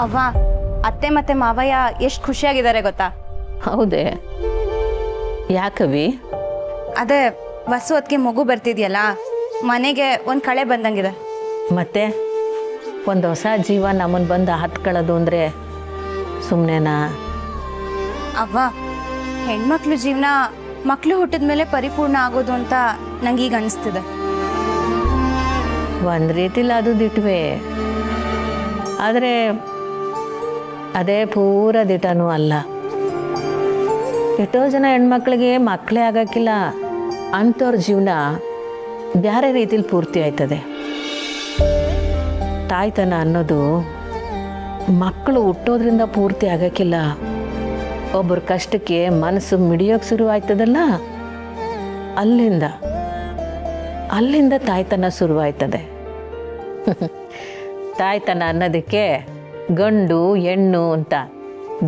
ಅವ್ವ, ಅತ್ತೆ ಮತ್ತೆ ಮಾವಯ್ಯ ಎಷ್ಟು ಖುಷಿಯಾಗಿದ್ದಾರೆ ಗೊತ್ತಾ? ಹೌದೇ? ಯಾಕವಿ? ಅದೇ ವಸು ಅದಕ್ಕೆ ಮಗು ಬರ್ತಿದ್ಯಲ್ಲ, ಮನೆಗೆ ಒಂದು ಕಳೆ ಬಂದಂಗಿದೆ. ಮತ್ತೆ ಒಂದು ಹೊಸ ಜೀವ ನಮ್ಮನ್ನು ಬಂದು ಹತ್ಕೊಳ್ಳೋದು ಅಂದರೆ ಸುಮ್ಮನೆನಾ? ಅವ್ವ, ಹೆಣ್ಮಕ್ಳು ಜೀವನ ಮಕ್ಕಳು ಹುಟ್ಟಿದ ಮೇಲೆ ಪರಿಪೂರ್ಣ ಆಗೋದು ಅಂತ ನಂಗೀಗ ಅನಿಸ್ತಿದೆ. ಒಂದು ರೀತಿಲಿ ಅದು ದಿಟ್ವೆ, ಆದರೆ ಅದೇ ಪೂರ ದಿಟನೂ ಅಲ್ಲ. ಎಷ್ಟೋ ಜನ ಹೆಣ್ಮಕ್ಳಿಗೆ ಮಕ್ಕಳೇ ಆಗೋಕ್ಕಿಲ್ಲ, ಅಂಥವ್ರ ಜೀವನ ಬೇರೆ ರೀತಿಲಿ ಪೂರ್ತಿ ಆಯ್ತದೆ. ತಾಯ್ತನ ಅನ್ನೋದು ಮಕ್ಕಳು ಹುಟ್ಟೋದ್ರಿಂದ ಪೂರ್ತಿ ಆಗೋಕ್ಕಿಲ್ಲ. ಒಬ್ಬರ ಕಷ್ಟಕ್ಕೆ ಮನಸ್ಸು ಮಿಡಿಯೋಕೆ ಶುರು ಆಯ್ತದಲ್ಲ, ಅಲ್ಲಿಂದ ತಾಯ್ತನ ಶುರುವಾಯ್ತದೆ. ತಾಯ್ತನ ಅನ್ನೋದಕ್ಕೆ ಗಂಡು ಹೆಣ್ಣು ಅಂತ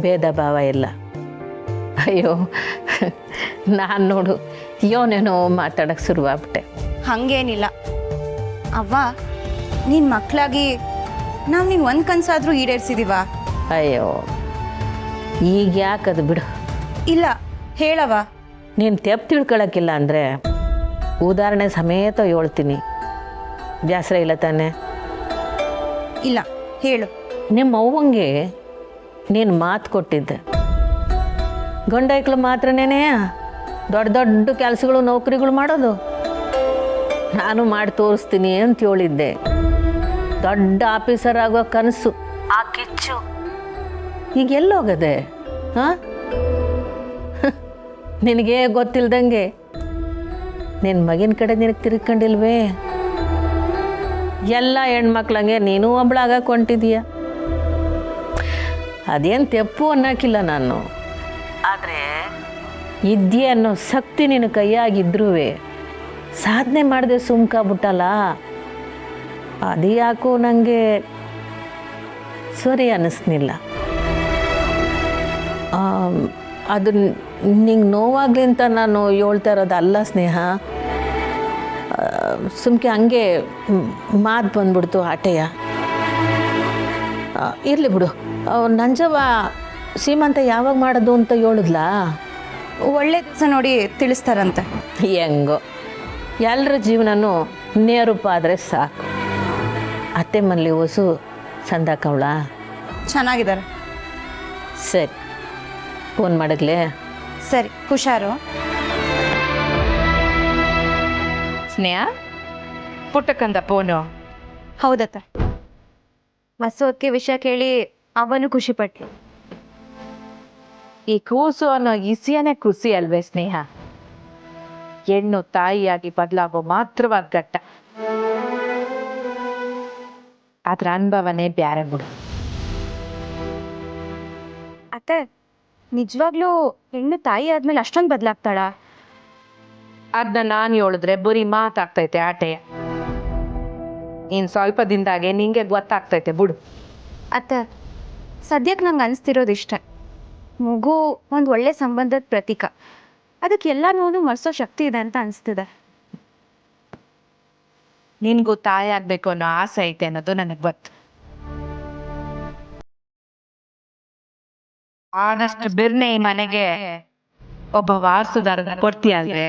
ಭೇದ ಭಾವ ಇಲ್ಲ. ಅಯ್ಯೋ, ನಾನು ನೋಡು ಯೋನೇನೋ ಮಾತಾಡೋಕ್ಕೆ ಶುರುವಾಗ್ಬಿಟ್ಟೆ. ಹಾಗೇನಿಲ್ಲ ಅವ್ವ, ನೀನು ಮಕ್ಕಳಾಗಿ ನಾವು ನೀನು ಒಂದು ಕನಸಾದರೂ ಈಡೇರಿಸಿದೀವ? ಅಯ್ಯೋ, ಈಗ ಯಾಕದು ಬಿಡು. ಇಲ್ಲ, ಹೇಳವ. ನೀನು ತೆಪ್ಪು ತಿಳ್ಕೊಳಕ್ಕಿಲ್ಲ ಅಂದರೆ ಉದಾಹರಣೆ ಸಮೇತ ಹೇಳ್ತೀನಿ. ಬೇಸರ ಇಲ್ಲ ತಾನೆ? ಇಲ್ಲ, ಹೇಳು. ನಿಮ್ಮ ಅವ್ವಂಗೆ ನೀನು ಮಾತು ಕೊಟ್ಟಿದ್ದೆ, ಗಂಡೈಕ್ಳು ಮಾತ್ರನೇ ದೊಡ್ಡ ದೊಡ್ಡ ಕೆಲಸಗಳು ನೌಕರಿಗಳು ಮಾಡೋದು. ನಾನು ಮಾಡಿ ತೋರಿಸ್ತೀನಿ ಅಂತ ಹೇಳಿದ್ದೆ. ದೊಡ್ಡ ಆಫೀಸರ್ ಆಗೋ ಕನಸು, ಆ ಕಿಚ್ಚು ಈಗ ಎಲ್ಲೋಗದೆ? ಹಾಂ, ನಿನಗೆ ಗೊತ್ತಿಲ್ದಂಗೆ ನಿನ್ನ ಮಗಿನ ಕಡೆ ನಿನಗೆ ತಿರ್ಕೊಂಡಿಲ್ವೇ? ಎಲ್ಲ ಹೆಣ್ಮಕ್ಳಂಗೆ ನೀನು ಒಬ್ಳಾಗಕ್ಕೆ ಹೊಂಟಿದೀಯ. ಅದೇನು ತೆಪ್ಪು ಅನ್ನೋಕ್ಕಿಲ್ಲ ನಾನು, ಆದರೆ ಇದ್ಯೆ ಅನ್ನೋ ಶಕ್ತಿ ನಿನ್ನ ಕೈಯಾಗಿದ್ರೂ ಸಾಧನೆ ಮಾಡದೆ ಸುಮ್ಕಾಗ್ಬಿಟ್ಟಲ್ಲ, ಅದು ಯಾಕೋ ನನಗೆ ಸರಿ ಅನ್ನಿಸ್ನಿಲ್ಲ. ಅದು ನಿಂಗೆ ನೋವಾಗಲಿ ಅಂತ ನಾನು ಹೇಳ್ತಾ ಇರೋದಲ್ಲ ಸ್ನೇಹ. ಸುಮ್ಕೆ ಹಂಗೆ ಮಾತು ಬಂದ್ಬಿಡ್ತು ಆಟೆಯ. ಇರಲಿ ಬಿಡು. ನಂಜವ್ವ ಸೀಮಂತ ಯಾವಾಗ ಮಾಡೋದು ಅಂತ ಹೇಳಿದ್ಲಾ? ಒಳ್ಳೆ ದಿವಸ ನೋಡಿ ತಿಳಿಸ್ತಾರಂತೆ. ಹೆಂಗೋ ಎಲ್ಲರ ಜೀವನನೂ ನೇರೂಪ ಆದರೆ ಸಾಕು. ಅತ್ತೆ ಮನೇಲಿ ಹೊಸು ಚಂದಾಕವಳ? ಚೆನ್ನಾಗಿದ್ದಾರೆ. ಸರಿ, ಫೋನ್ ಮಾಡಗ್ಲೇ? ಸರಿ, ಹುಷಾರು. ಸ್ನೇಹ, ಪುಟ್ಟಕ್ಕಂದ ಫೋನು? ಹೌದತ್ತ. ವಸೋದಕ್ಕೆ ವಿಷಯ ಕೇಳಿ ಅವನು ಖುಷಿ ಪಟ್ಲು. ಈ ಕೂಸು ಅನ್ನೋ ಇಸಿಯನೇ ಖುಷಿ ಅಲ್ವೇ ಸ್ನೇಹ? ಹೆಣ್ಣು ತಾಯಿಯಾಗಿ ಬದಲಾಗೋ ಮಾತ್ರವಾದ ಘಟ್ಟ. ಅದ್ರ ಅನುಭವನೇ ಬ್ಯಾರೆ ಬಿಡು. ಅತ್ತೆ, ನಿಜವಾಗ್ಲೂ ಹೆಣ್ಣು ತಾಯಿ ಆದ್ಮೇಲೆ ಅಷ್ಟೊಂದು ಬದಲಾಗ್ತಾಳ? ಅದನ್ನ ನಾನು ಹೇಳಿದ್ರೆ ಬರೀ ಮಾತಾಗ್ತೈತೆ ಆಟೆಯ. ಇನ್ ಸ್ವಲ್ಪ ದಿನದಾಗೆ ನಿಂಗೆ ಗೊತ್ತಾಗ್ತೈತೆ ಬಿಡು. ಅತ್ತೆ, ಸದ್ಯಕ್ಕೆ ನಂಗೆ ಅನಿಸ್ತಿರೋದು ಇಷ್ಟ. ಮಗು ಒಂದು ಒಳ್ಳೆ ಸಂಬಂಧದ ಪ್ರತೀಕ. ಅದಕ್ಕೆ ಎಲ್ಲನೂ ಮರೆಸೋ ಶಕ್ತಿ ಇದೆ ಅಂತ ಅನಿಸ್ತಿದೆ. ನಿನ್ಗೂ ತಾಯಿ ಆಗ್ಬೇಕು ಅನ್ನೋ ಆಸೆ ಐತೆ ಅನ್ನೋದು ನನಗೆ ಗೊತ್ತು. ಆದಷ್ಟು ಬಿರ್ನೆ ಈ ಮನೆಗೆ ಒಬ್ಬ ವಾರಸುದಾರ ಕೊಡ್ತೀಯಾದ್ರೆ.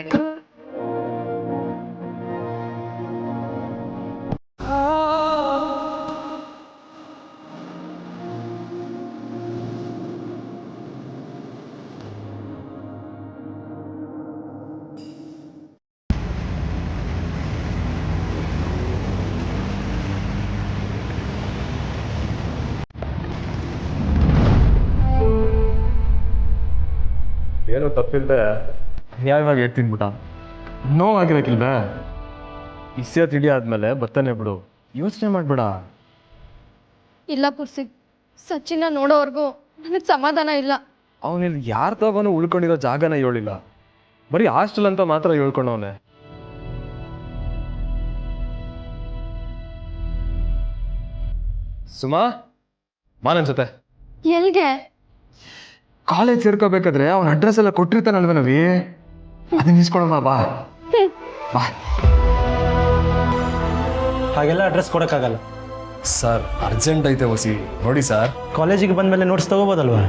ಏನೋ ತಪ್ಪಿಲ್ದೆ ನ್ಯಾಯವಾಗಿ ಹೇಳ್ತೀನಿ ಬಿಟ್ಟ. ನೋವಾಗಿರೋಕ್ಕಿಲ್ವೇ? ಇಸ್ಯ ತಿಳಿ ಆದಮೇಲೆ ಬರ್ತಾನೆ ಬಿಡು, ಯೋಚನೆ ಮಾಡಬೇಡ. ಇಲ್ಲ ಪುರ್ಸಿ, ಸಚಿನ ನೋಡೋವರೆಗೂ ನನಗೆ ಸಮಾಧಾನ ಇಲ್ಲ. ಅವನಲ್ಲಿ ಯಾರ ತವನು ಉಳ್ಕೊಂಡಿರೋ ಜಾಗನ ಹೇಳಿಲ್ಲ, ಬರೀ ಹಾಸ್ಟೆಲ್ ಅಂತ ಮಾತ್ರ ಹೇಳ್ಕೊಂಡವನೆ. ಸುಮಾ, ಮಾನನ್ ಜೊತೆ ಎಲ್ಗೆ? ಕಾಲೇಜ್ ಸೇರ್ಕೋಬೇಕಾದ್ರೆ ಅವನ ಅಡ್ರೆಸ್ ಎಲ್ಲ ಕೊಟ್ಟಿರ್ತಾನಲ್ವೇ ನವಿ, ಅದನ್ನ ಇಸ್ಕೊಳಮ್ಮ. ಬಾ ಬಾ. ಹಾಗೆಲ್ಲ ಅಡ್ರೆಸ್ ಕೊಡೋಕ್ಕಾಗಲ್ಲ. ಸರ್ ಅರ್ಜೆಂಟ್ ಐತೆ ವಸಿ ನೋಡಿ ಸರ್. ಕಾಲೇಜಿಗೆ ಬಂದಮೇಲೆ ನೋಟ್ಸ್ ತೊಗೋಬೋದಲ್ವಾ?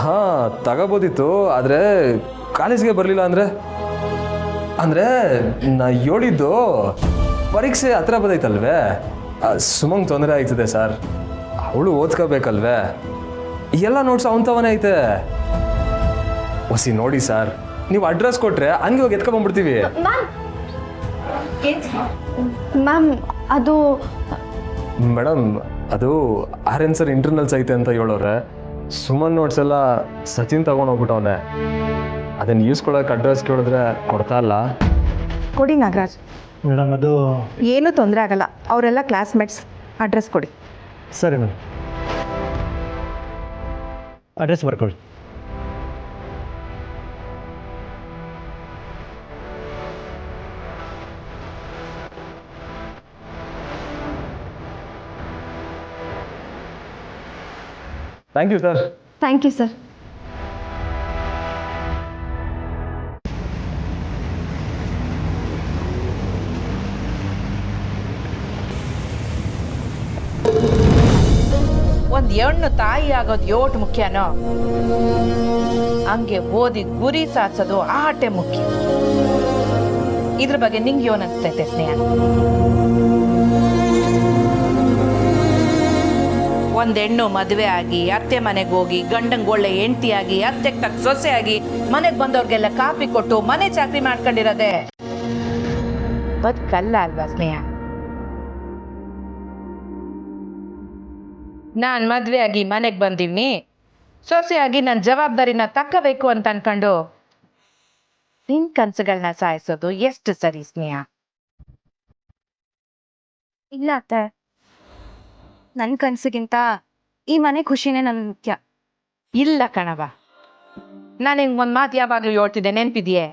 ಹಾಂ ತಗೋಬೋದಿತ್ತು, ಆದರೆ ಕಾಲೇಜ್ಗೆ ಬರಲಿಲ್ಲ ಅಂದರೆ ನಾ ಹೇಳಿದ್ದು ಪರೀಕ್ಷೆ ಹತ್ರ ಬಂದೈತಲ್ವೇ, ಸುಮಂಗ್ ತೊಂದರೆ ಆಯ್ತದೆ ಸರ್. ಅವಳು ಓದ್ಕೋಬೇಕಲ್ವೇ, ಎಲ್ಲ ನೋಟ್ಸ್ ಅವನ ತವನೇ ಐತೆ. ವಸಿ ನೋಡಿ ಸರ್, ನೀವು ಅಡ್ರೆಸ್ ಕೊಟ್ಟರೆ ಹಂಗೆ ಹೋಗಿ ಎತ್ಕೊಂಡ್ಬಂದ್ಬಿಡ್ತೀವಿ. ಮ್ಯಾಮ್ ಅದು ಮೇಡಮ್ ಅದು ಆರ್ಯನ್ ಸರ್ ಇಂಟರ್ನಲ್ಸ್ ಐತೆ ಅಂತ ಹೇಳೋರೆ. ಸುಮನ್ ನೋಟ್ಸ್ ಎಲ್ಲ ಸಚಿನ್ ತಗೊಂಡೋಗ್ಬಿಟ್ಟವನೆ. ಅದನ್ನು ಯೂಸ್ಕೊಳ್ಳೋಕೆ ಅಡ್ರೆಸ್ ಕೇಳಿದ್ರೆ ಕೊಡ್ತಾ ಇಲ್ಲ. ಕೊಡಿ ನಾಗರಾಜ್, ಮೇಡಮ್ ಅದು ಏನೂ ತೊಂದರೆ ಆಗಲ್ಲ. ಅವರೆಲ್ಲ ಕ್ಲಾಸ್ಮೇಟ್ಸ್. ಅಡ್ರೆಸ್ ಕೊಡಿ. ಸರಿ ಮೇಡಮ್, ಅಡ್ರೆಸ್ ಬರ್ಕೊಳ್ಳಿ. Thank you sir. Thank you sir. ಒಂದು ಹೆಣ್ಣು ತಾಯಿ ಆಗೋದು ಯೋಟ್ ಮುಖ್ಯನೋ ಹಂಗೆ ಓದಿ ಗುರಿ ಸಾಧಿಸೋದು ಆಟೆ ಮುಖ್ಯ. ಇದ್ರ ಬಗ್ಗೆ ನಿಂಗೆ ಏನು ಅನಿಸ್ತೈತೆ ಸ್ನೇಹ? ಒಂದ್ ಹೆಣ್ಣು ಮದುವೆ ಆಗಿ ಅತ್ತೆ ಮನೆಗೆ ಹೋಗಿ ಗಂಡಂಗೆ ಒಳ್ಳೆ ಹೆಂಡತಿಯಾಗಿ ಅತ್ತೆಗೆ ತಕ್ಕ ಸೊಸೆಯಾಗಿ ಮನೆಗೆ ಬಂದವ್ರಿಗೆಲ್ಲ ಕಾಫಿ ಕೊಟ್ಟು ಮನೆ ಚಾಕರಿ ಮಾಡ್ಕೊಂಡಿರೋದೆ ಬದುಕಲ್ಲ ಅಲ್ವಾ ಸ್ನೇಹ? ನಾನು ಮದುವೆ ಆಗಿ ಮನೆಗೆ ಬಂದೀನಿ, ಸೊಸೆಯಾಗಿ ನನ್ನ ಜವಾಬ್ದಾರಿನ ತಕ್ಕಬೇಕು ಅಂತ ಅನ್ಕೊಂಡು ನಿನ್ ಕನಸುಗಳನ್ನ ಸಾಯಿಸೋದು ಎಷ್ಟು ಸರಿ ಸ್ನೇಹ? ಇಲ್ಲ ಅತ್ತೆ, ನನ್ನ ಕನಸಿಗಿಂತ ಈ ಮನೆ ಖುಷಿನೇ ನನ್ನ ಮುಖ್ಯ. ಇಲ್ಲ ಕಣವ, ನಾನು ಹಿಂಗೆ ಒಂದು ಮಾತು ಯಾವಾಗಲೂ ಹೇಳ್ತಿದ್ದೆ, ನೆನಪಿದೆಯೇ?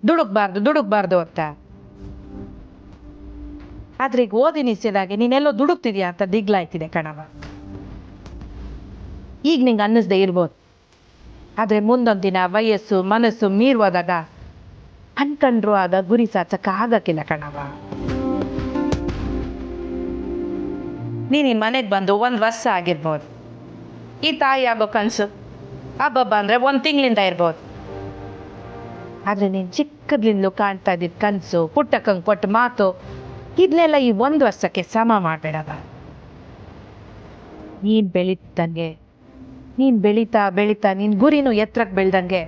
ದುಡುಕ್ಬಾರ್ದು ಅಂತ. ಆದ್ರೆ ಈಗ ಓದಿ ನಿಲ್ಸಿದಾಗೆ ನೀನೆಲ್ಲೋ ದುಡುಕ್ತಿದ್ಯಾ ಅಂತ ದಿಗ್ಲಾಯ್ತಿದೆ ಕಣವ. ಈಗ ನಿಂಗೆ ಅನ್ನಿಸ್ದೆ ಇರ್ಬೋದು, ಆದ್ರೆ ಮುಂದೊಂದು ದಿನ ವಯಸ್ಸು ಮನಸ್ಸು ಮೀರುವಾಗ ಅನ್ಕಂಡ್ರು ಆಗ ಗುರಿ ಸಾಧಕ ಆಗಕ್ಕಿಲ್ಲ ಕಣವ. ನೀನು ಮನೆಗೆ ಬಂದು 1 ವರ್ಷ ಆಗಿರ್ಬೋದು, ಈ ತಾಯಿ ಆಗೋ ಕನಸು ಹಬ್ಬಬ್ಬ ಅಂದರೆ 1 ತಿಂಗಳಿಂದ ಇರ್ಬೋದು. ಆದರೆ ನೀನು ಚಿಕ್ಕದ್ಲಿಂದಲೂ ಕಾಣ್ತಾ ಇದ್ದಿದ್ದು ಕನಸು, ಪುಟ್ಟಕ್ಕಂಗೆ ಕೊಟ್ಟ ಮಾತು, ಇದನ್ನೆಲ್ಲ ಈ 1 ವರ್ಷಕ್ಕೆ ಸಮ ಮಾಡಬೇಡವ. ನೀನು ಬೆಳೀತಂಗೆ, ನೀನು ಬೆಳೀತಾ ಬೆಳೀತಾ ನಿನ್ನ ಗುರಿನೂ ಎತ್ತರಕ್ಕೆ ಬೆಳ್ದಂಗೆ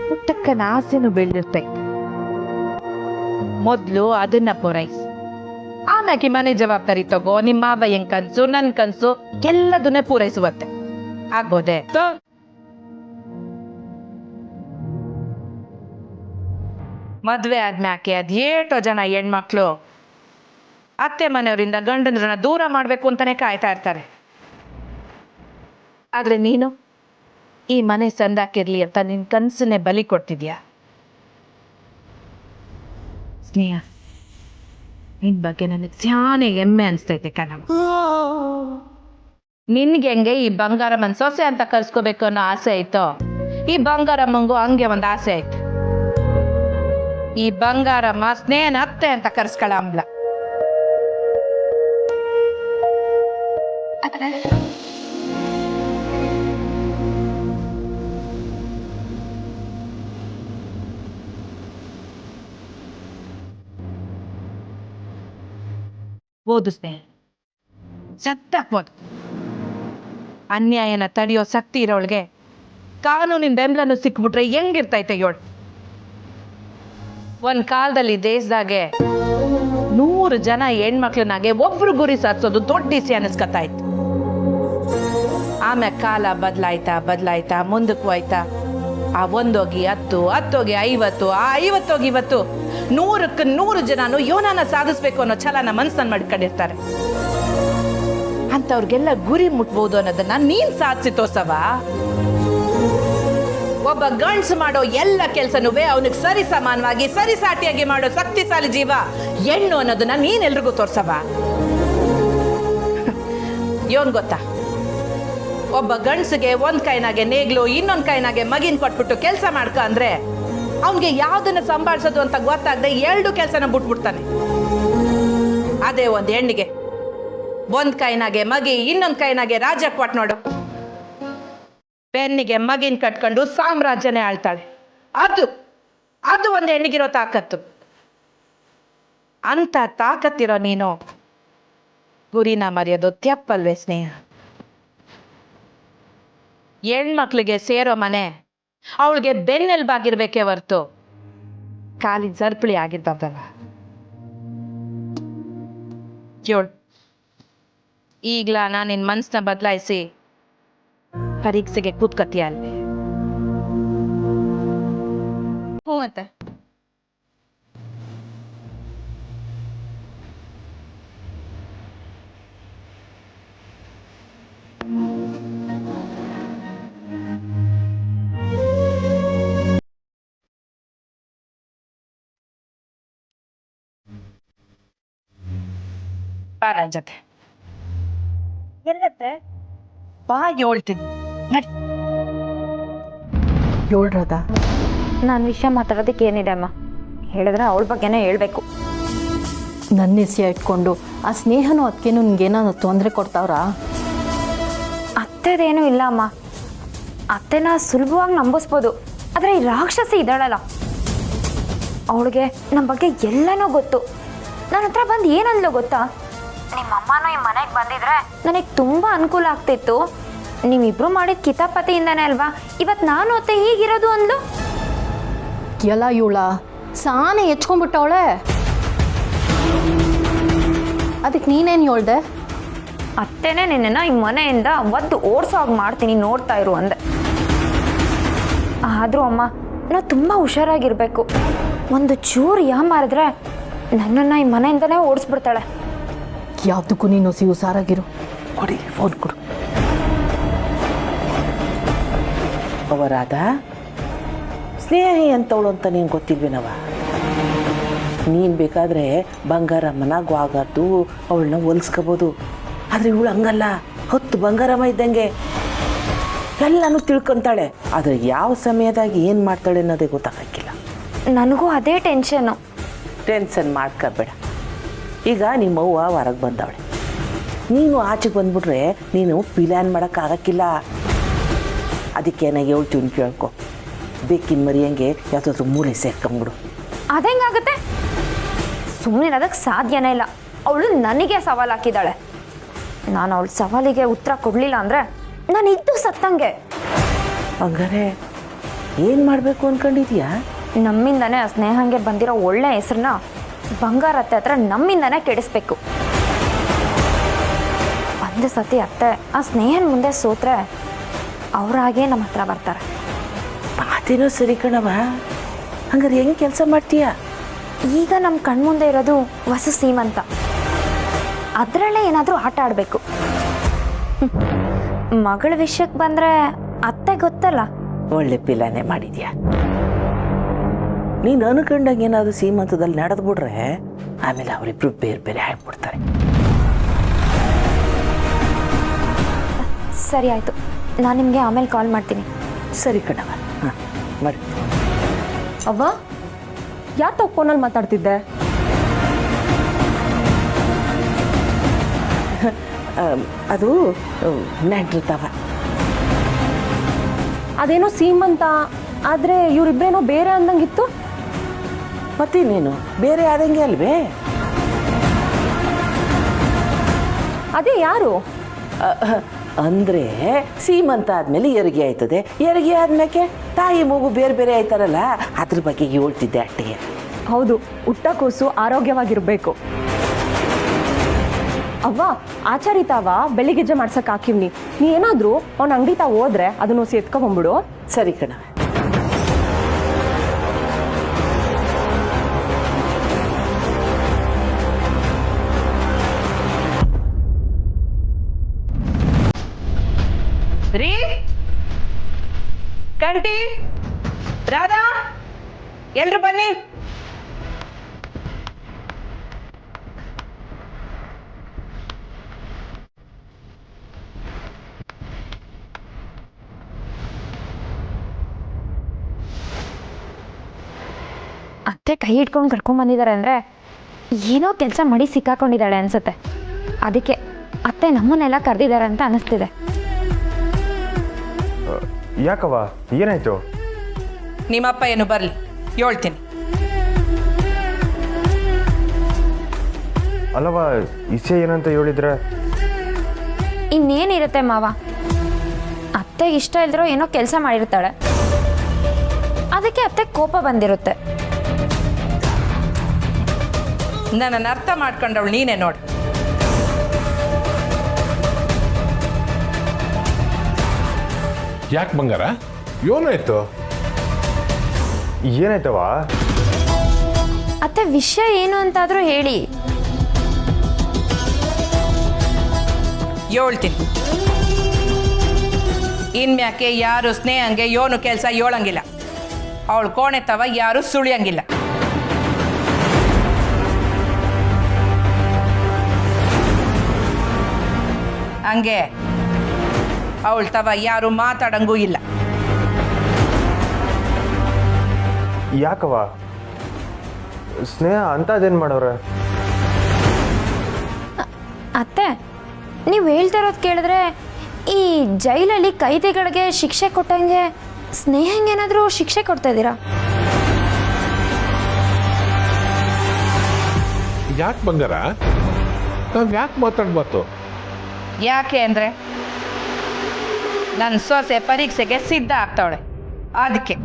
ಪುಟ್ಟಕ್ಕನ ಆಸೆನೂ ಬೆಳೆದಿರ್ತೈತೆ. ಮೊದಲು ಅದನ್ನ ಪೂರೈಸಿ, ಆಮ್ಯಾಕೆ ಮನೆ ಜವಾಬ್ದಾರಿ ತಗೋ. ನಿಮ್ಮ ಮಾವಯ್ಯನ ಕನಸು, ನನ್ನ ಕನಸು ಎಲ್ಲದನ್ನೇ ಪೂರೈಸುವತ್ತೆ. ಆಗ್ಬೋದೆ? ಮದುವೆ ಆದ್ಮ್ಯಾಕೆ ಅದೇಟೋ ಜನ ಹೆಣ್ಮಕ್ಳು ಅತ್ತೆ ಮನೆಯವರಿಂದ ಗಂಡಂದ್ರನ್ನ ದೂರ ಮಾಡಬೇಕು ಅಂತಾನೆ ಕಾಯ್ತಾ ಇರ್ತಾರೆ. ಆದ್ರೆ ನೀನು ಈ ಮನೆ ಸಂದಾಕಿರ್ಲಿ ಅಂತ ನಿನ್ನ ಕನಸನ್ನೇ ಬಲಿ ಕೊಡ್ತಿದ್ಯಾ. ಸ್ನೇಹ, ನಿನ್ ಬಗ್ಗೆ ನನಗೆ ಸ್ಯಾನೆ ಹೆಮ್ಮೆ ಅನಿಸ್ತೈತೆ ಕಣವ. ನಿನ್ಗೆ ಹೆಂಗೆ ಈ ಬಂಗಾರಮ್ಮನ ಸೊಸೆ ಅಂತ ಕರ್ಸ್ಕೋಬೇಕು ಅನ್ನೋ ಆಸೆ ಐತೋ, ಈ ಬಂಗಾರಮ್ಮಂಗೂ ಹಂಗೆ ಒಂದು ಆಸೆ ಐತೆ. ಈ ಬಂಗಾರಮ್ಮ ಸ್ನೇಹನ ಅತ್ತೆ ಅಂತ ಕರ್ಸ್ಕೊಳ ಅಂಬ್ಲ. ಓದು ಸ್ನೇಹ, ಸತ್ತಾಕ್ಬೋದು. ಅನ್ಯಾಯನ ತಡೆಯೋ ಶಕ್ತಿ ಇರೋಳ್ಗೆ ಕಾನೂನಿನ ಬೆಂಬಲನು ಸಿಕ್ಬಿಟ್ರೆ ಹೆಂಗಿರ್ತೈತೆ ಯೋಳು. ಒಂದು ಕಾಲದಲ್ಲಿ ದೇಶದಾಗೆ 100 ಜನ ಹೆಣ್ಮಕ್ಳನಾಗೆ ಒಬ್ರು ಗುರಿ ಸಾಧಿಸೋದು ದೊಡ್ಡ ಇಸಿ ಅನ್ನಿಸ್ಕೊತಾ ಇತ್ತು. ಆಮ್ಯಾಗ ಕಾಲ ಬದಲಾಯ್ತಾ ಮುಂದಕ್ಕೂ ಆಯ್ತಾ. ಆ 1 ಹೋಗಿ 10, 10 ಹೋಗಿ 50, ಆ 50 ಹೋಗಿ 20, 100ಕ್ಕೆ 100 ಜನನು ಯೋನನ ಸಾಧಿಸ್ಬೇಕು ಅನ್ನೋ ಛಲನ ಮನಸ್ಸನ್ನು ಮಾಡ್ಕೊಂಡಿರ್ತಾರೆ. ಅಂಥವ್ರಿಗೆಲ್ಲ ಗುರಿ ಮುಟ್ಬೋದು ಅನ್ನೋದನ್ನ ನೀನ್ ಸಾಧಿಸಿ ತೋರ್ಸವ. ಒಬ್ಬ ಗಂಡ್ಸು ಮಾಡೋ ಎಲ್ಲ ಕೆಲಸನೂ ಅವನಿಗೆ ಸರಿ ಸಮಾನವಾಗಿ ಸರಿಸಾಟಿಯಾಗಿ ಮಾಡೋ ಶಕ್ತಿಶಾಲಿ ಜೀವ ಹೆಣ್ಣು ಅನ್ನೋದನ್ನ ನೀನೆಲ್ರಿಗೂ ತೋರ್ಸವ. ಯೋನ್ ಗೊತ್ತಾ, ಒಬ್ಬ ಗಂಡ್ಸಿಗೆ 1 ಕೈನಾಗೆ ನೇಗ್ಲು, ಇನ್ನೊಂದು ಕೈನಾಗೆ ಮಗಿನ್ ಕೊಟ್ಬಿಟ್ಟು ಕೆಲಸ ಮಾಡ್ಕ ಅಂದ್ರೆ ಅವನಿಗೆ ಯಾವ್ದನ್ನ ಸಂಭಾಳಿಸೋದು ಅಂತ ಗೊತ್ತಾಗದೆ 2 ಕೆಲಸನ ಬಿಟ್ಬಿಡ್ತಾನೆ. ಅದೇ ಒಂದು ಹೆಣ್ಣಿಗೆ ಒಂದ್ ಕೈನಾಗೆ ಮಗಿ ಇನ್ನೊಂದ್ ಕೈನಾಗೆ ರಾಜ್ಯ ಕೊಟ್ ನೋಡು. ಬೆನ್ನಿಗೆ ಮಗಿನ ಕಟ್ಕೊಂಡು ಸಾಮ್ರಾಜ್ಯನೇ ಆಳ್ತಾಳೆ. ಅದು ಅದು ಒಂದು ಹೆಣ್ಣಿಗಿರೋ ತಾಕತ್ತು. ಅಂತ ತಾಕತ್ತಿರೋ ನೀನು ಗುರಿನ ಮರೆಯೋದು ತೆಪ್ಪಲ್ವೇ ಸ್ನೇಹ? ಹೆಣ್ಮಕ್ಳಿಗೆ ಸೇರೋ ಮನೆ ಅವಳಿಗೆ ಬೆನ್ನೆಲ್ಬಾಗಿರ್ಬೇಕೇ ಹೊರ್ತು ಕಾಲಿನ ಸರ್ಪಳಿ ಆಗಿದ್ದಲ್ಲ. ಕೇಳು, ಈಗ್ಲ ನಾನು ನಿನ್ನ ಮನಸ್ಸನ್ನ ಬದಲಾಯಿಸಿ ಪರೀಕ್ಷೆಗೆ ಕೂತ್ಕತ್ತೀಯ ಅಲ್ವೇ? ಹ್ಞೂ ಮತ್ತೆ ಬಾ ನನ್ನ ಜೊತೆ. ಎಲ್ಲತ್ತೆ? ಬಾ ಹೇಳ್ತೀನಿ. ಹೇಳ್ರದ ನಾನು ವಿಷಯ ಮಾತಾಡೋದಕ್ಕೆ ಏನಿದೆ ಅಮ್ಮ, ಹೇಳಿದ್ರೆ ಅವಳ ಬಗ್ಗೆನೇ ಹೇಳ್ಬೇಕು. ನನ್ನ ಹೆಸರು ಇಟ್ಕೊಂಡು ಆ ಸ್ನೇಹನೂ ಅದಕ್ಕೇನು ನಿನ್ಗೇನಾದ್ರು ತೊಂದರೆ ಕೊಡ್ತಾವ್ರಾ? ಅತ್ತೆದೇನೂ ಇಲ್ಲ ಅಮ್ಮ, ಅತ್ತೆನ ಸುಲಭವಾಗಿ ನಂಬಿಸ್ಬೋದು. ಆದರೆ ಈ ರಾಕ್ಷಸಿ ಇದ್ದಾಳಲ್ಲ, ಅವಳಿಗೆ ನಮ್ಮ ಬಗ್ಗೆ ಎಲ್ಲನೂ ಗೊತ್ತು. ನನ್ನ ಹತ್ರ ಬಂದು ಏನಂದ್ಲು ಗೊತ್ತಾ? ನಿಮ್ಮಮ್ಮನೂ ಈ ಮನೆಗೆ ಬಂದಿದ್ರೆ ನನಗೆ ತುಂಬ ಅನುಕೂಲ ಆಗ್ತಿತ್ತು, ನೀವಿಬ್ರು ಮಾಡಿದ ಕಿತಾಪತಿಯಿಂದಾನೇ ಅಲ್ವಾ ಇವತ್ತು ನಾನು ಅತ್ತೆ ಹೀಗಿರೋದು ಅಂದ್ಲು. ಎಲ್ಲ ಇವಳ ಸಾನೆ ಹೆಚ್ಕೊಂಡ್ಬಿಟ್ಟವಳೆ. ಅದಕ್ಕೆ ನೀನೇನು ಹೇಳ್ದೆ? ಅತ್ತೆನೇ ನಿನ್ನನ್ನು ಈ ಮನೆಯಿಂದ ಒದ್ದು ಓಡಿಸೋ ಹಾಗೆ ಮಾಡ್ತೀನಿ, ನೋಡ್ತಾ ಇರು ಅಂದೆ. ಆದರೂ ಅಮ್ಮ, ನಾವು ತುಂಬ ಹುಷಾರಾಗಿರ್ಬೇಕು. ಒಂದು ಚೂರು ಯಾಮಾರಿದ್ರೆ ನನ್ನನ್ನು ಈ ಮನೆಯಿಂದನೇ ಓಡಿಸ್ಬಿಡ್ತಾಳೆ. ಯಾವುದಕ್ಕೂ ನೀನು ಹುಷಾರಾಗಿರು. ಕೊಡಿ ಫೋನ್ ಕೊಡು. ಅವರಾದ ಸ್ನೇಹಿ ಅಂತವಳು ಅಂತ ನೀನು ಗೊತ್ತಿಲ್ವೇನವ? ನೀನು ಬೇಕಾದರೆ ಬಂಗಾರಮ್ಮನಾಗೂ ಆಗತ್ತು, ಅವಳನ್ನ ಹೊಲಿಸ್ಕೋಬೋದು. ಆದರೆ ಇವಳು ಹಂಗಲ್ಲ, 10 ಬಂಗಾರಮ್ಮ ಇದ್ದಂಗೆ ಎಲ್ಲನೂ ತಿಳ್ಕೊತಾಳೆ. ಆದರೆ ಯಾವ ಸಮಯದಾಗ ಏನು ಮಾಡ್ತಾಳೆ ಅನ್ನೋದೇ ಗೊತ್ತಾಗಕ್ಕಿಲ್ಲ. ನನಗೂ ಅದೇ ಟೆನ್ಷನ್ನು. ಟೆನ್ಷನ್ ಮಾಡ್ಕೋಬೇಡ. ಈಗ ನಿಮ್ಮವ್ವ ಹೊರಗೆ ಬಂದವಳೆ, ನೀನು ಆಚೆಗೆ ಬಂದ್ಬಿಟ್ರೆ ನೀನು ಪ್ಲ್ಯಾನ್ ಮಾಡೋಕ್ಕಾಗಕ್ಕಿಲ್ಲ. ಅದಕ್ಕೆ ನನಗೆ ಹೇಳ್ತೀನಿ ಕೇಳ್ಕೊ, ಬೇಕಿನ ಮರಿಯಂಗೆ ಯಾವುದಾದ್ರೂ ಮೂಲೆ ಸೇರ್ಕೊಂಬಿಡು. ಅದೆಂಗಾಗುತ್ತೆ? ಸುಮ್ಮನೆ ಅದಕ್ಕೆ ಸಾಧ್ಯನೇ ಇಲ್ಲ. ಅವಳು ನನಗೆ ಸವಾಲು ಹಾಕಿದ್ದಾಳೆ. ನಾನು ಅವಳ ಸವಾಲಿಗೆ ಉತ್ತರ ಕೊಡಲಿಲ್ಲ ಅಂದರೆ ನಾನು ಇದ್ದು ಸತ್ತಂಗೆ. ಹಂಗಾರೆ ಏನು ಮಾಡಬೇಕು ಅಂದ್ಕೊಂಡಿದ್ಯಾ? ನಮ್ಮಿಂದನೇ ಆ ಸ್ನೇಹಂಗೆ ಬಂದಿರೋ ಒಳ್ಳೆ ಹೆಸರನ್ನ ಬಂಗಾರ ಅತ್ತೆ ಹತ್ರ ನಮ್ಮಿಂದನೇ ಕೆಡಿಸ್ಬೇಕು. ಒಂದು ಸತಿ ಅತ್ತೆ ಆ ಸ್ನೇಹನ ಮುಂದೆ ಸೋತ್ರೆ ಅವರಾಗೇ ನಮ್ಮ ಹತ್ರ ಬರ್ತಾರೆ. ಅದೇನೋ ಸರಿ ಕಣವ. ಹಂಗಾರೆ ಹೆಂಗೆ ಕೆಲಸ ಮಾಡ್ತೀಯ? ಈಗ ನಮ್ಮ ಕಣ್ಮುಂದೆ ಇರೋದು ಹೊಸ ಸೀಮಂತ, ಅದರಲ್ಲೇ ಏನಾದರೂ ಆಟ ಆಡಬೇಕು. ಮಗಳ ವಿಷಯಕ್ಕೆ ಬಂದರೆ ಅತ್ತೆ ಗೊತ್ತಲ್ಲ. ಒಳ್ಳೆ ಪಿಲಾನೆ ಮಾಡಿದ್ಯಾ. ನೀನು ಅನ್ಕೊಂಡಂಗೆ ಏನಾದರೂ ಸೀಮಂತದಲ್ಲಿ ನಡೆದ್ಬಿಟ್ರೆ ಆಮೇಲೆ ಅವರಿಬ್ರು ಬೇರೆ ಬೇರೆ ಆಗ್ಬಿಡ್ತಾರೆ. ಸರಿ ಆಯಿತು, ನಾನು ನಿಮಗೆ ಆಮೇಲೆ ಕಾಲ್ ಮಾಡ್ತೀನಿ. ಸರಿ ಕಣವ, ಹಾಂ ಮಾಡಿ. ಅವ್ವ, ಯಾಕೆ ಫೋನಲ್ಲಿ ಮಾತಾಡ್ತಿದ್ದೆ? ಅದು ನೆಂಟಿರ್ತಾವ. ಅದೇನೋ ಸೀಮಂತ, ಆದರೆ ಇವರಿಬ್ರೇನೋ ಬೇರೆ ಅಂದಂಗಿತ್ತು. ಮತ್ತಿನ್ನೇನು ಬೇರೆ ಆದಂಗೆ ಅಲ್ವೇ? ಅದೇ ಯಾರು? ಅಂದರೆ ಸೀಮಂತ ಆದಮೇಲೆ ಹೆರಿಗೆ ಆಯ್ತದೆ, ಹೆರಿಗೆ ಆದ್ಮೇಲೆ ತಾಯಿ ಮಗು ಬೇರೆ ಬೇರೆ ಆಯ್ತಾರಲ್ಲ, ಅದ್ರ ಬಗ್ಗೆ ಹೇಳ್ತಿದ್ದೆ ಅಟ್ಟಿಗೆ. ಹೌದು, ಹುಟ್ಟ ಕೂಸು ಆರೋಗ್ಯವಾಗಿರ್ಬೇಕು. ಅವ್ವ, ಆಚಾರಿ ತಾವ ಬೆಳಿಗ್ಗೆಜ್ಜೆ ಮಾಡ್ಸಕ್ಕೆ ಹಾಕಿವ್ನಿ. ನೀ ಏನಾದರೂ ಅವ್ನ ಅಂಗಡಿ ತಾವ ಹೋದ್ರೆ ಅದನ್ನು ಎತ್ಕೊಂಡ್ಬಿಡು. ಸರಿ ಕಣ. ರೀ ಕಂಟಿ, ರಾಧಾ, ಎಲ್ರು ಬನ್ನಿ. ಅತ್ತೆ ಕೈ ಹಿಡ್ಕೊಂಡು ಕರ್ಕೊಂಡ್ ಬಂದಿದ್ದಾರೆ ಅಂದರೆ ಏನೋ ಕೆಲಸ ಮಾಡಿ ಸಿಕ್ಕಾಕೊಂಡಿದ್ದಾಳೆ ಅನ್ಸುತ್ತೆ. ಅದಕ್ಕೆ ಅತ್ತೆ ನಮ್ಮನ್ನೆಲ್ಲ ಕರೆದಿದ್ದಾರೆ ಅಂತ ಅನಿಸ್ತಿದೆ. ಯಾಕವ್ವ ಏನಾಯ್ತು? ನಿಮ್ಮಪ್ಪ ಏನು ಬರಲಿ ಹೇಳ್ತೀನಿ. ಅಲ್ಲವ ಇಸೆ ಏನಂತ ಹೇಳಿದ್ರೆ? ಇನ್ನೇನಿರುತ್ತೆ ಮಾವ, ಅತ್ತೆಗೆ ಇಷ್ಟ ಇಲ್ದಿರೋ ಏನೋ ಕೆಲಸ ಮಾಡಿರ್ತಾಳೆ, ಅದಕ್ಕೆ ಅತ್ತೆ ಕೋಪ ಬಂದಿರುತ್ತೆ. ನನ್ನನ್ನು ಅರ್ಥ ಮಾಡ್ಕೊಂಡವಳು ನೀನೇ ನೋಡು. ಯಾಕೆ ಬಂಗಾರ, ಏನಾಯ್ತು? ಏನಾಯ್ತವ? ಅತ್ತೆ ವಿಷಯ ಏನು ಅಂತಾದರೂ ಹೇಳಿ. ಹೇಳ್ತೀನಿ. ಇನ್ಮ್ಯಾಕೆ ಯಾರು ಸ್ನೇಹಂಗೆ ಯೋನು ಕೆಲಸ ಹೇಳಂಗಿಲ್ಲ. ಅವಳು ಕೋಣೆ ತವ ಯಾರು ಸುಳಿಯಂಗಿಲ್ಲ. ಹಂಗೆ ಅವಳು ತವ ಯಾರು ಮಾತಾಡಂಗೂ ಇಲ್ಲ. ಯಾಕವ ಸ್ನೇಹ ಅಂತದೇನು ಮಾಡವ್ರೆ? ಅತ್ತೆ ನೀವು ಹೇಳ್ತಾ ಇರೋದು ಕೇಳಿದ್ರೆ ಈ ಜೈಲಲ್ಲಿ ಕೈದಿಗಳಿಗೆ ಶಿಕ್ಷೆ ಕೊಟ್ಟಂಗೆ ಸ್ನೇಹಂಗೇನಾದರೂ ಶಿಕ್ಷೆ ಕೊಡ್ತಾ ಇದ್ದೀರಾ? ಯಾಕೆ ಬಂಗಾರ, ನಾವು ಯಾಕೆ ಮಾತಾಡ್ಬಾರ್ದು? ಯಾಕೆ ಅಂದರೆ ನನ್ನ ಸೊಸೆ ಪರೀಕ್ಷೆಗೆ ಸಿದ್ಧ ಆಗ್ತಾವಳೆ, ಅದಕ್ಕೆ.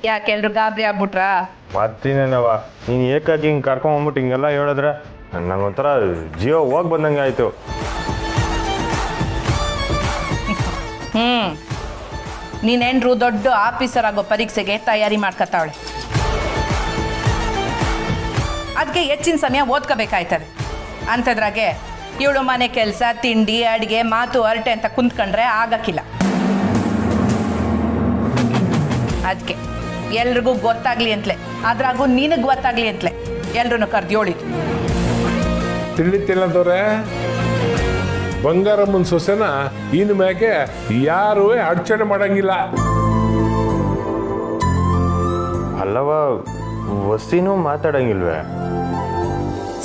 ಯಾಕೆ ಎಲ್ರು ಗಾಬರಿ ಆಗ್ಬಿಟ್ರಾ? ಮತ್ತಿನೇನವ ನೀನು ಏಕಾಗಿ ಹಿಂಗೆ ಕರ್ಕೊಂಬಂದ್ಬಿಟ್ಟು ಹಿಂಗೆಲ್ಲ ಹೇಳಿದ್ರೆ ನಂಗೊಂಥರ ಜೀವ ಹೋಗಿ ಬಂದಂಗೆ ಆಯಿತು. ನೀನೆಂಡ್ರು ದೊಡ್ಡ ಆಫೀಸರ್ ಆಗೋ ಪರೀಕ್ಷೆಗೆ ತಯಾರಿ ಮಾಡ್ಕೊತಾವಳೆ, ಅದಕ್ಕೆ ಹೆಚ್ಚಿನ ಸಮಯ ಓದ್ಕೋಬೇಕಾಯ್ತದೆ. ಅಂಥದ್ರಾಗೆ ಇವಳು ಮನೆ ಕೆಲಸ, ತಿಂಡಿ, ಅಡುಗೆ, ಮಾತು, ಹರಟೆ ಅಂತ ಕುಂತ್ಕೊಂಡ್ರೆ ಆಗಕ್ಕಿಲ್ಲ. ಅದಕ್ಕೆ ಎಲ್ರಿಗೂ ಗೊತ್ತಾಗ್ಲಿ ಅಂತಲೇ, ಅದ್ರಾಗೂ ನಿನಗೆ ಗೊತ್ತಾಗ್ಲಿ ಅಂತಲೇ ಎಲ್ರೂ ಕರೆದು ಹೇಳಿದ್ದು. ತಿಳಿತಿಲ್ಲದವ್ರೆ, ಬಂಗಾರಮ್ಮನ ಸೊಸೆನ ಇನ್ನು ಮ್ಯಾಗೆ ಯಾರೂ ಅಡಚಣೆ ಮಾಡಂಗಿಲ್ಲ. ಅಲ್ಲವ ವಸ್ತಿನೂ ಮಾತಾಡಂಗಿಲ್ವೇ?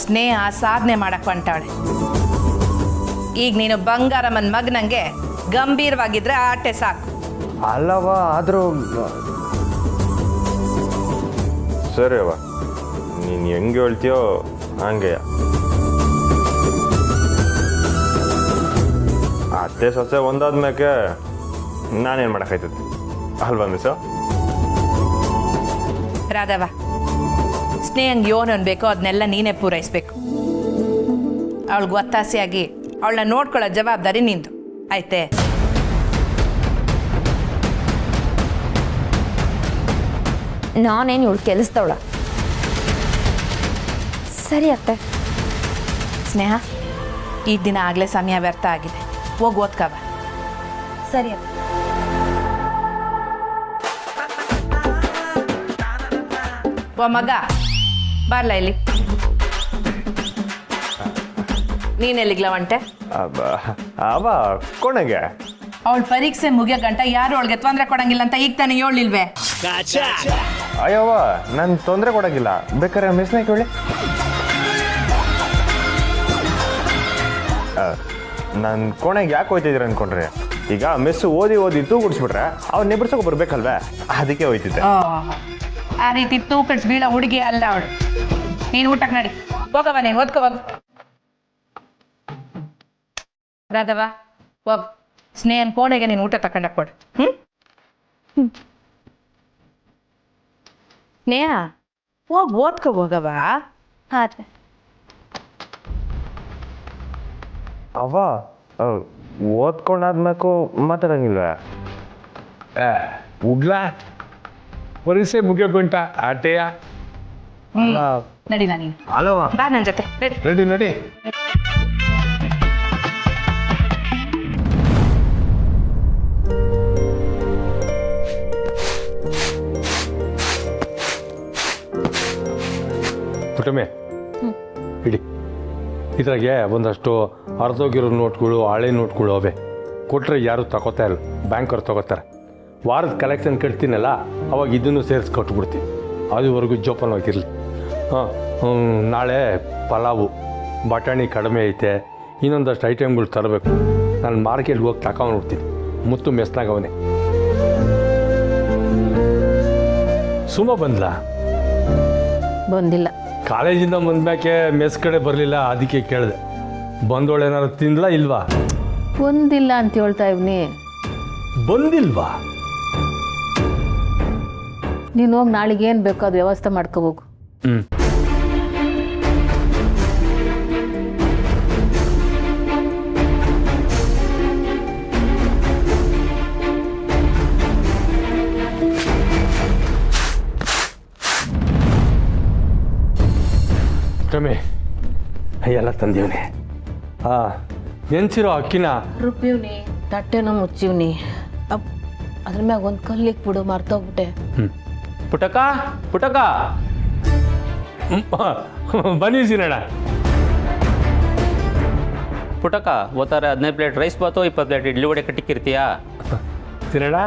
ಸ್ನೇಹ ಸಾಧನೆ ಮಾಡಕ್ ಹೊಂಟಾಳೆ. ಈಗ ನೀನು ಬಂಗಾರಮ್ಮನ ಮಗನಂಗೆ ಗಂಭೀರವಾಗಿದ್ರೆ ಆಟೆ ಸಾಕು. ಅಲ್ಲವ ಆದರೂ ಸರಿ ಅವ, ನೀನು ಹೆಂಗೆ ಹೇಳ್ತೀಯೋ ಹಂಗೆ. ಅತ್ತೆ ಸೊಸೆ ಒಂದಾದ್ಮೇಲೆ ನಾನೇನು ಮಾಡೋಕ್ಕಾಯ್ತದೆ ಅಲ್ವಾ ಮಿಸ್? ರಾಧವ, ಸ್ನೇಹಂಗೆ ಏನು ಅನ್ಬೇಕೋ ಅದನ್ನೆಲ್ಲ ನೀನೇ ಪೂರೈಸ್ಬೇಕು. ಅವಳಿಗೆ ಒತ್ತಾಸೆಯಾಗಿ ಅವಳನ್ನ ನೋಡ್ಕೊಳ್ಳೋ ಜವಾಬ್ದಾರಿ ನಿಂದು, ಆಯ್ತೆ? ನಾನೇನು ಇವಳು ಕೆಲಸದವಳ? ಸರಿ ಅತ್ತೆ. ಸ್ನೇಹ, ಈ ದಿನ ಆಗಲೇ ಸಮಯ ವ್ಯರ್ಥ ಆಗಿದೆ, ಹೋಗಿ ಓದ್ಕವ. ಸರಿ ಅತ್ತೆ. ಓ ಮಗ, ಬರ್ಲ ಇಲ್ಲಿ. ನೀನೆಲ್ಲಿಗ್ಲ ಹೊಂಟೆ? ಅವ ಕೊನೆಗೆ ಅವಳ ಪರೀಕ್ಷೆ ಮುಗಿಯೋ ಗಂಟ ಯಾರು ಅವಳಿಗೆ ತೊಂದರೆ ಕೊಡಂಗಿಲ್ಲ ಅಂತ ಈಗ ತಾನೇ ಹೇಳಿಲ್ವೇ? ಅಯ್ಯವ್ವ ನಾನು ತೊಂದರೆ ಕೊಡೋಂಗಿಲ್ಲ, ಬೇಕಾದ್ರೆ ಮಿಸ್ನೇ ಕೇಳಿ. ನನ್ನ ಕೋಣೆಗೆ ಯಾಕೆ ಹೋಯ್ತಿದ್ದೀರ ಅಂದ್ಕೊಂಡ್ರೆ, ಈಗ ಮಿಸ್ ಓದಿ ತೂಗುಡಿಸ್ಬಿಟ್ರೆ ಅವ್ನು ನೆಬ್ಬಿಸೋಕೆ ಬರ್ಬೇಕಲ್ವೇ, ಅದಕ್ಕೆ ಹೋಯ್ತಿದ್ದೆ. ಆ ರೀತಿ ತೂಕಡ್ಸ್ ಬೀಳ ಹುಡುಗಿ ಅಲ್ಲ ಅವಳು. ನೀನು ಊಟಕ್ಕೆ ನಡಿ, ಹೋಗವ, ನೀನು ಓದ್ಕೋವಾಗ. ರಾಧವ, ಹೋಗ್ ಸ್ನೇಹನ್ ಕೋಣೆಗೆ ನೀನು ಊಟ ತಕೊಂಡಾಗ ಕೊಡು. ಸ್ನೇಹ, ಹೋಗಿ ಓದ್ಕೋ ಹೋಗವ. ಹಾಂ. ಅವ ಓದ್ಕೊಂಡಾದ್ಮೇಕು ಮಾತಾಡಂಗಿಲ್ವೇ? ಉಗ್ಲ ಪರೀಕ್ಷೆ ಮುಗಿಯೋಗಂಟ ಆಟೆಯ ನಡಿಲ್ಲ ನೀನು, ಅಲ್ಲವ ಬಾ ನನ್ನ ಜೊತೆ. ನಡಿ ನಡಿ. ಪುಟಮೆ ಇಡಿ, ಇದ್ರಾಗೆ ಒಂದಷ್ಟು ಅರ್ಧೋಗಿರೋ ನೋಟ್ಗಳು, ಹಳೆ ನೋಟ್ಗಳು ಅವೆ. ಕೊಟ್ಟರೆ ಯಾರು ತಗೋತಾ ಇಲ್ಲ, ಬ್ಯಾಂಕವ್ರು ತಗೋತಾರೆ. ವಾರದ ಕಲೆಕ್ಷನ್ ಕಟ್ತೀನಲ್ಲ ಅವಾಗ ಇದನ್ನು ಸೇರಿಸ್ಕೊಟ್ಬಿಡ್ತೀನಿ. ಅದುವರೆಗೂ ಜೋಪಾನವಾಗಿರಲಿ. ಹಾಂ, ನಾಳೆ ಪಲಾವು ಬಟಾಣಿ ಕಡಿಮೆ ಐತೆ, ಇನ್ನೊಂದಷ್ಟು ಐಟಮ್ಗಳು ತರಬೇಕು. ನಾನು ಮಾರ್ಕೆಟ್ಗೆ ಹೋಗಿ ತಗೊಂಡ್ಬಿಡ್ತೀನಿ. ಮುತ್ತು ಮೆಸ್ನಾಗವನೇ. ಸುಮ್ಮ ಬಂದ್ಲಾ? ಬಂದಿಲ್ಲ. ಕಾಲೇಜಿಂದ ಬಂದ್ಮ್ಯಾಕೆ ಮೆಸ್ ಕಡೆ ಬರಲಿಲ್ಲ, ಅದಕ್ಕೆ ಕೇಳಿದೆ. ಬಂದೋಳು ಏನಾರು ತಿನ್ಲಾ ಇಲ್ವಾ? ಒಂದಿಲ್ಲ ಅಂತ ಹೇಳ್ತಾ ಇವ್ನಿ. ಬಂದಿಲ್ವಾ? ನೀನು ಹೋಗಿ ನಾಳೆಗೆ ಏನು ಬೇಕೋ ಅದು ವ್ಯವಸ್ಥೆ ಮಾಡ್ಕೋಬೋಗು. ಹ್ಞೂ. ರಮೇ ಎಲ್ಲ ತಂದೀವನಿ. ಹಾಂ, ನೆನ್ಸಿರೋ ಅಕ್ಕಿನ ರುಬ್ಬಿವ್ನಿ, ತಟ್ಟೆನೂ ಮುಚ್ಚಿವ್ನಿ. ಅದ್ರ ಮ್ಯಾಗ ಒಂದು ಕಲ್ಲಿಗೆ ಬಿಡು, ಮರ್ತೋಗ್ಬಿಟ್ಟೆ. ಪುಟಕ ಪುಟಕ ಬನ್ನಿ ಸೀನಣ್ಣ. ಪುಟಕ ಓದ್ತಾರೆ 15 ಪ್ಲೇಟ್ ರೈಸ್ ಬಾತು, 20 ಪ್ಲೇಟ್ ಇಡ್ಲಿ ವಡೆ ಕಟ್ಟಿಕ್ಕಿರ್ತೀಯಾ? ಸೀನಣ್ಣ,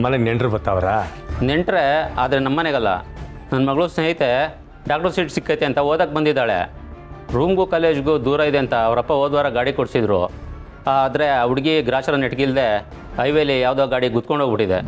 ಮನೆಗೆ ನೆಂಟರು ಬರ್ತಾವ್ರಾ? ನೆಂಟ್ರೆ, ಆದರೆ ನಮ್ಮ ಮನೆಗಲ್ಲ. ನನ್ನ ಮಗಳು ಸ್ನೇಹಿತೆ ಡಾಕ್ಟರ್ ಸೀಟ್ ಸಿಕ್ಕೈತೆ ಅಂತ ಓದಕ್ಕೆ ಬಂದಿದ್ದಾಳೆ. ರೂಮ್ಗೂ ಕಾಲೇಜ್ಗೂ ದೂರ ಇದೆ ಅಂತ ಅವರಪ್ಪ ಹೋದ್ವಾರ ಗಾಡಿ ಕೊಡಿಸಿದ್ರು. ಆದರೆ ಆ ಹುಡುಗಿ ಗ್ರಾಚಾರ ನೆಟ್ಗಿಲ್ದೆ ಹೈವೇಲಿ ಯಾವುದೋ ಗಾಡಿ ಗುದ್ಕೊಂಡು ಹೋಗ್ಬಿಟ್ಟಿದೆ.